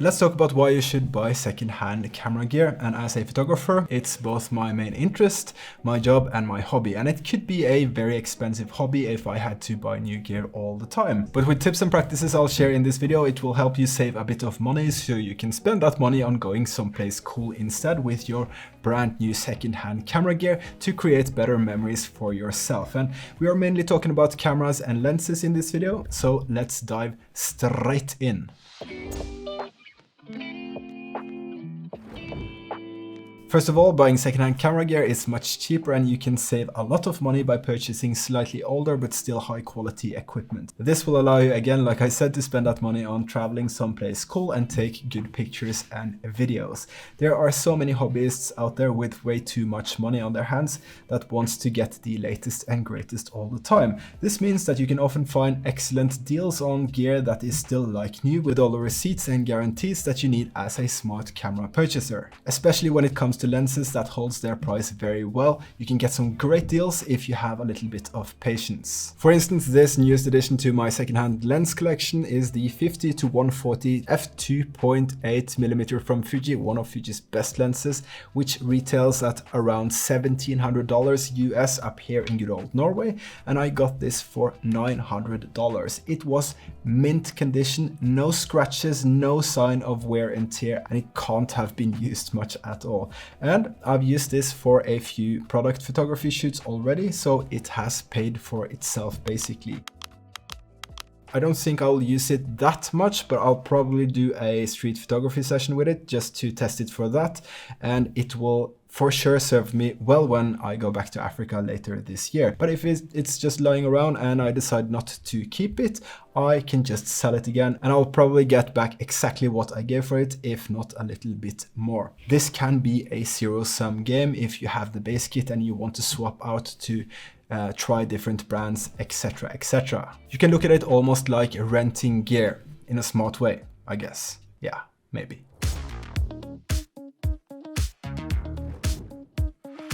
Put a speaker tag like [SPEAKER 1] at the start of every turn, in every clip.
[SPEAKER 1] Let's talk about why you should buy second-hand camera gear. And as a photographer, it's both my main interest, my job and my hobby. And it could be a very expensive hobby if I had to buy new gear all the time. But with tips and practices I'll share in this video, it will help you save a bit of money so you can spend that money on going someplace cool instead with your brand new second-hand camera gear to create better memories for yourself. And we are mainly talking about cameras and lenses in this video, so let's dive straight in. First of all, buying secondhand camera gear is much cheaper and you can save a lot of money by purchasing slightly older but still high quality equipment. This will allow you, again, like I said, to spend that money on traveling someplace cool and take good pictures and videos. There are so many hobbyists out there with way too much money on their hands that wants to get the latest and greatest all the time. This means that you can often find excellent deals on gear that is still like new, with all the receipts and guarantees that you need as a smart camera purchaser. Especially when it comes to lenses that holds their price very well, you can get some great deals if you have a little bit of patience. For instance, this newest addition to my secondhand lens collection is the 50-140 f2.8mm from Fuji, one of Fuji's best lenses, which retails at around $1,700 US up here in good old Norway, and I got this for $900. It was mint condition, no scratches, no sign of wear and tear, and it can't have been used much at all. And I've used this for a few product photography shoots already, so it has paid for itself basically. I don't think I'll use it that much, but I'll probably do a street photography session with it just to test it for that, and it will for sure serve me well when I go back to Africa later this year. But if it's just lying around and I decide not to keep it, I can just sell it again and I'll probably get back exactly what I gave for it, if not a little bit more. This can be a zero-sum game if you have the base kit and you want to swap out to try different brands, etc, etc. You can look at it almost like renting gear in a smart way, I guess. Yeah, maybe.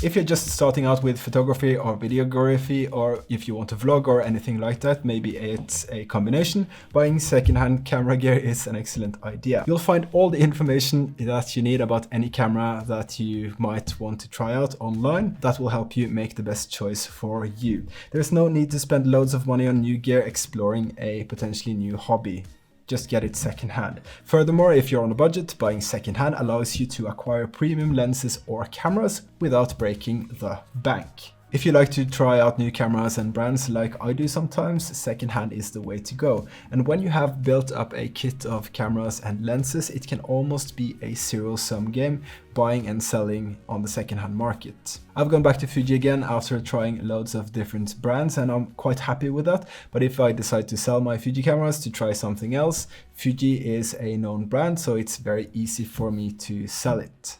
[SPEAKER 1] If you're just starting out with photography or videography, or if you want to vlog or anything like that, maybe it's a combination, buying secondhand camera gear is an excellent idea. You'll find all the information that you need about any camera that you might want to try out online. That will help you make the best choice for you. There's no need to spend loads of money on new gear exploring a potentially new hobby. Just get it secondhand. Furthermore, if you're on a budget, buying secondhand allows you to acquire premium lenses or cameras without breaking the bank. If you like to try out new cameras and brands like I do sometimes, secondhand is the way to go. And when you have built up a kit of cameras and lenses, it can almost be a zero-sum game, buying and selling on the secondhand market. I've gone back to Fuji again after trying loads of different brands and I'm quite happy with that. But if I decide to sell my Fuji cameras to try something else, Fuji is a known brand, so it's very easy for me to sell it.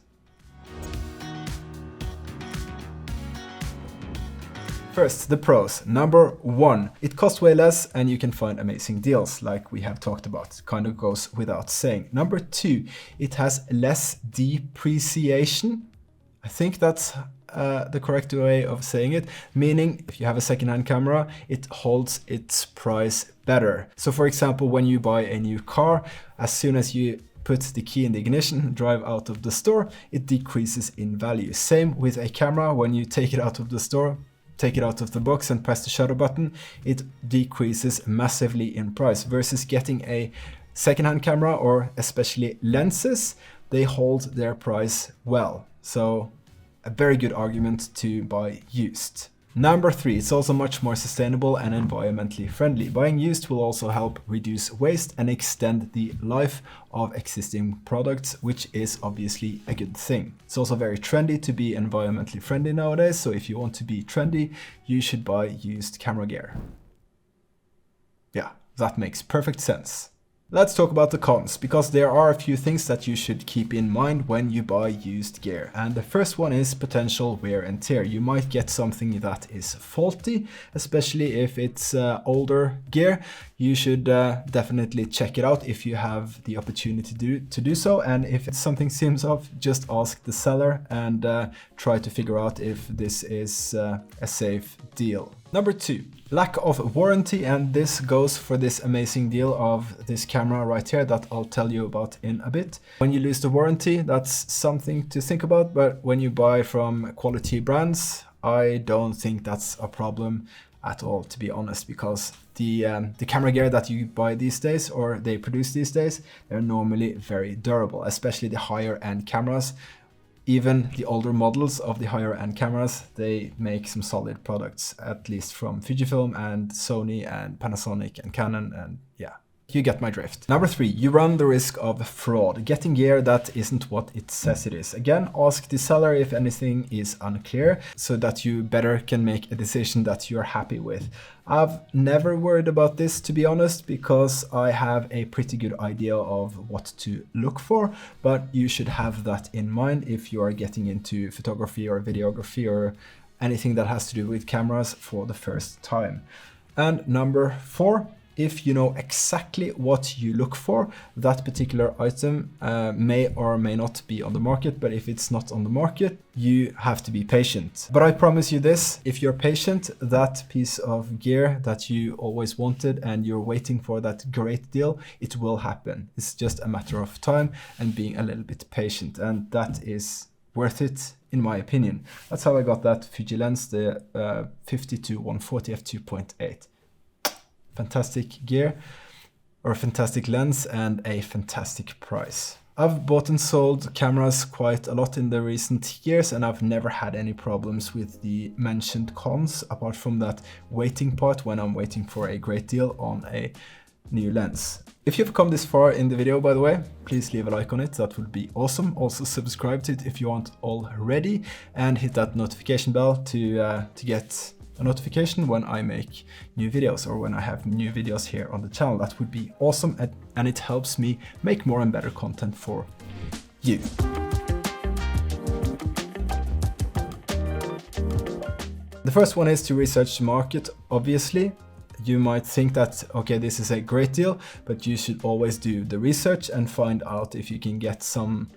[SPEAKER 1] First, the pros. Number one, it costs way less and you can find amazing deals like we have talked about. Kind of goes without saying. Number two, it has less depreciation. I think that's the correct way of saying it, meaning if you have a secondhand camera, it holds its price better. So for example, when you buy a new car, as soon as you put the key in the ignition, drive out of the store, it decreases in value. Same with a camera, when you take it out of the store, take it out of the box and press the shutter button, it decreases massively in price, versus getting a secondhand camera or especially lenses, they hold their price well. So a very good argument to buy used. Number three, it's also much more sustainable and environmentally friendly. Buying used will also help reduce waste and extend the life of existing products, which is obviously a good thing. It's also very trendy to be environmentally friendly nowadays, so if you want to be trendy, you should buy used camera gear. Yeah, that makes perfect sense. Let's talk about the cons, because there are a few things that you should keep in mind when you buy used gear. And the first one is potential wear and tear. You might get something that is faulty, especially if it's older gear. You should definitely check it out if you have the opportunity to do so. And if something seems off, just ask the seller and try to figure out if this is a safe deal. Number 2, lack of warranty, and this goes for this amazing deal of this camera right here that I'll tell you about in a bit. When you lose the warranty, that's something to think about, but when you buy from quality brands, I don't think that's a problem at all, to be honest, because the camera gear that you buy these days, or they produce these days, they're normally very durable, especially the higher end cameras. Even the older models of the higher end cameras, they make some solid products, at least from Fujifilm and Sony and Panasonic and Canon, and yeah, you get my drift. Number 3, you run the risk of fraud, getting gear that isn't what it says it is. Again, ask the seller if anything is unclear so that you better can make a decision that you're happy with. I've never worried about this, to be honest, because I have a pretty good idea of what to look for, but you should have that in mind if you are getting into photography or videography or anything that has to do with cameras for the first time. And number 4, if you know exactly what you look for, that particular item may or may not be on the market, but if it's not on the market, you have to be patient. But I promise you this, if you're patient, that piece of gear that you always wanted and you're waiting for that great deal, it will happen. It's just a matter of time and being a little bit patient, and that is worth it in my opinion. That's how I got that Fuji lens, the 50-140 f2.8. Fantastic gear, or fantastic lens, and a fantastic price. I've bought and sold cameras quite a lot in the recent years, and I've never had any problems with the mentioned cons, apart from that waiting part when I'm waiting for a great deal on a new lens. If you've come this far in the video, by the way, please leave a like on it, that would be awesome. Also subscribe to it if you aren't already, and hit that notification bell to get a notification when I make new videos, or when I have new videos here on the channel. That would be awesome, and it helps me make more and better content for you. The first one is to research the market. Obviously, you might think that, okay, this is a great deal, but you should always do the research and find out if you can get some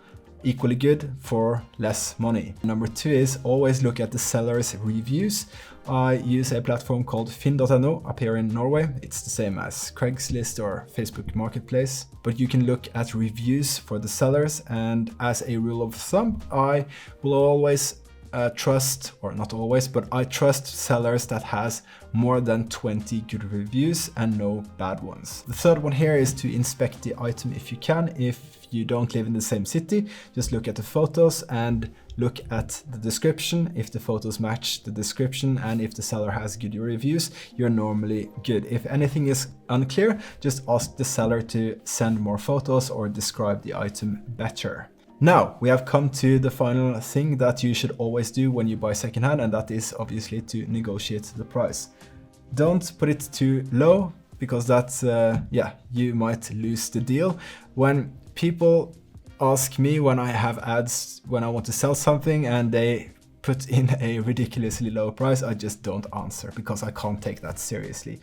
[SPEAKER 1] equally good for less money. Number 2 is always look at the seller's reviews. I use a platform called finn.no up here in Norway. It's the same as Craigslist or Facebook Marketplace, but you can look at reviews for the sellers, and as a rule of thumb, I will always trust, or not always, but I trust sellers that has more than 20 good reviews and no bad ones. The third one here is to inspect the item if you can. If you don't live in the same city, just look at the photos and look at the description. If the photos match the description and if the seller has good reviews, you're normally good. If anything is unclear, just ask the seller to send more photos or describe the item better. Now, we have come to the final thing that you should always do when you buy secondhand, and that is obviously to negotiate the price. Don't put it too low, because that's, you might lose the deal. When people ask me when I have ads, when I want to sell something, and they put in a ridiculously low price, I just don't answer, because I can't take that seriously.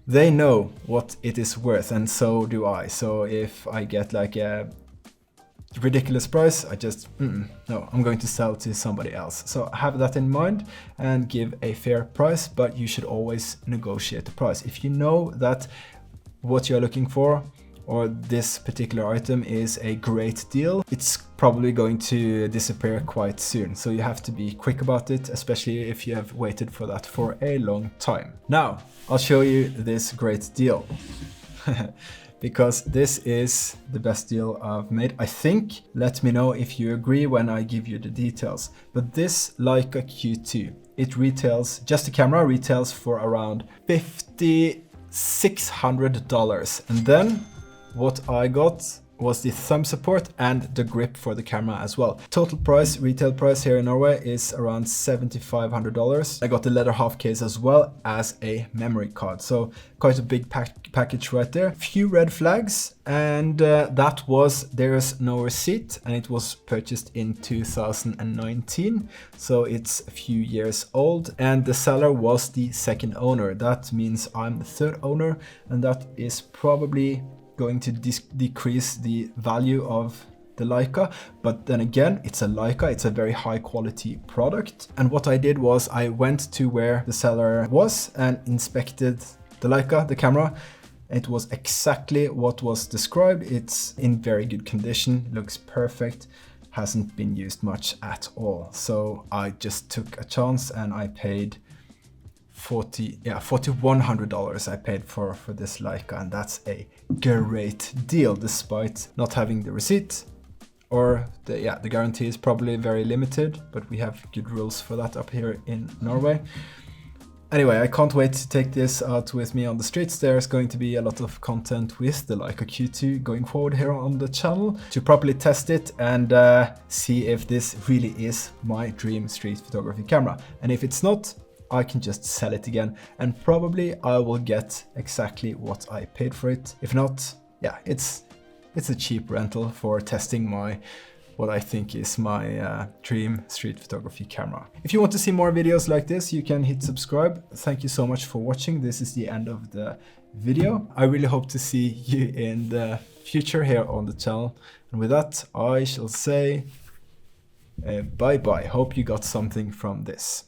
[SPEAKER 1] They know what it is worth, and so do I. So if I get like a ridiculous price, I just, no, I'm going to sell to somebody else. So have that in mind and give a fair price, but you should always negotiate the price. If you know that what you're looking for, or this particular item is a great deal, it's probably going to disappear quite soon. So you have to be quick about it, especially if you have waited for that for a long time. Now, I'll show you this great deal. Because this is the best deal I've made, I think. Let me know if you agree when I give you the details. But this Leica Q2, it retails, just the camera retails for around $5,600. And then what I got was the thumb support and the grip for the camera as well. Total price, retail price here in Norway is around $7,500. I got the leather half case as well as a memory card. So quite a big package right there. Few red flags, and that was there's no receipt, and it was purchased in 2019. So it's a few years old, and the seller was the second owner. That means I'm the third owner, and that is probably going to decrease the value of the Leica, but then again, it's a Leica, it's a very high quality product. And what I did was I went to where the seller was and inspected the Leica, the camera. It was exactly what was described. It's in very good condition, looks perfect, hasn't been used much at all. So I just took a chance and I paid $4,100 I paid for this Leica, and that's a great deal despite not having the receipt, or the guarantee is probably very limited, but we have good rules for that up here in Norway. Anyway, I can't wait to take this out with me on the streets. There's going to be a lot of content with the Leica Q2 going forward here on the channel to properly test it and see if this really is my dream street photography camera. And if it's not, I can just sell it again and probably I will get exactly what I paid for it. If not, yeah, it's a cheap rental for testing what I think is my dream street photography camera. If you want to see more videos like this, you can hit subscribe. Thank you so much for watching. This is the end of the video. I really hope to see you in the future here on the channel. And with that, I shall say bye-bye. Hope you got something from this.